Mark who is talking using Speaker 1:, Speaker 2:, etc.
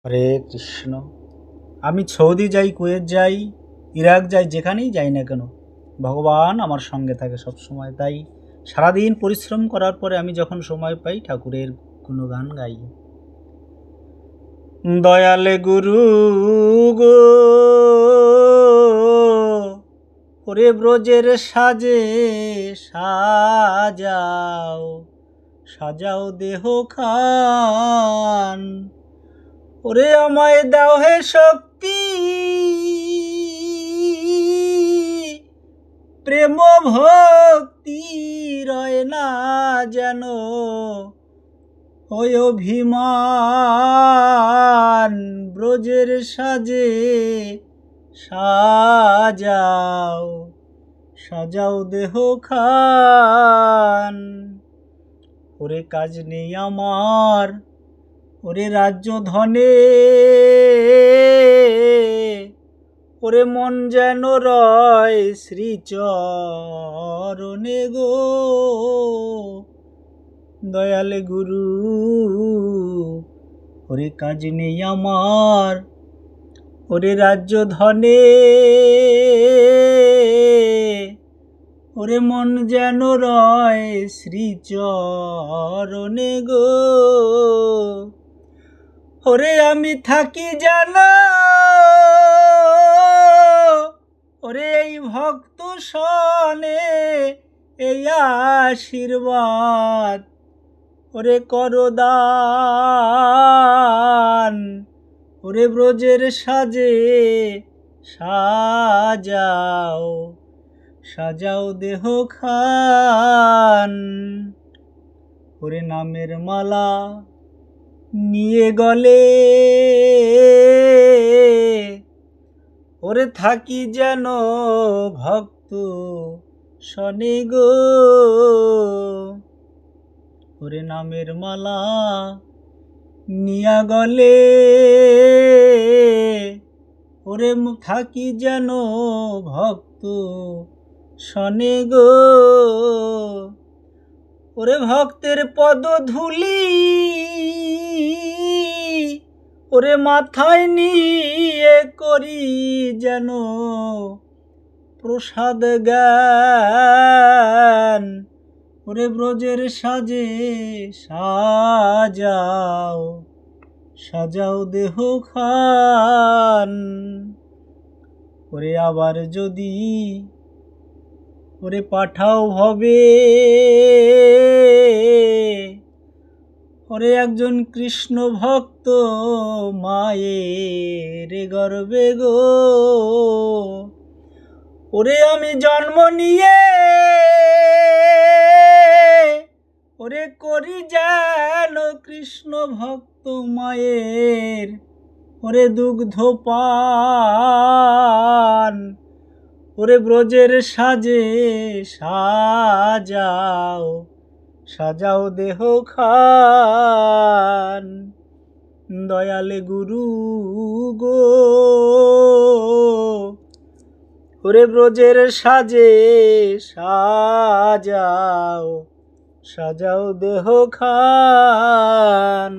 Speaker 1: হরে কৃষ্ণ। আমি সৌদি যাই, কুয়েত যাই, ইরাক যাই, যেখানেই যাই না কেন ভগবান আমার সঙ্গে থাকে সব সময়। তাই সারাদিন পরিশ্রম করার পরে আমি যখন সময় পাই ঠাকুরের গুণগান গাই। দয়ালে গুরু গো, ওরে ব্রজের সাজে সাজাও, সাজাও দেহ খান। ওরে আমায় দাও হে শক্তি, প্রেম ভক্তি রয় না যেন ওই অভিমান। ব্রজের সাজে সাজাও, সাজাও দেহ খান। ওরে কাজ নেই আমার, ওরে রাজ্য ধনে, ওরে মন যেন রয় শ্রীচরণে গো। দয়ালে গুরু, ওরে কাজ নেই আমার, ওরে রাজ্য ধনে, ওরে মন যেন রয় শ্রীচরণে গো। ওরে আমি থাকি জানো, ওরে এই ভক্ত সনে, এই আশীর্বাদ ওরে করো দান। ওরে ব্রজের সাজে সাজাও, সাজাও দেহ খান। ওরে নামের মালা নিয়ে গলে, ওরে থাকি যেন ভক্ত শনে গো। ওরে নামের মালা নিয়া গলে, ওরে থাকি যেন ভক্ত শনে গো। ওরে ভক্তের পদ ধুলি, ওরে মাথায় নিয়ে করি যেন প্রসাদ জ্ঞান। ওরে ব্রজের সাজে সাজাও, সাজাও দেহ খান। ওরে আবার যদি ওরে পাঠাও ভবে, ওরে একজন কৃষ্ণ ভক্ত মায়ের গর্বে গো। ওরে আমি জন্ম নিয়ে, ওরে করি যেন কৃষ্ণ ভক্ত মায়ের ওরে দুগ্ধ পান। ওরে ব্রজের সাজে সাজাও, সাজাও দেহ খান। দয়ালে গুরু গো, ওরে ব্রজের সাজে সাজাও, সাজাও দেহ খান।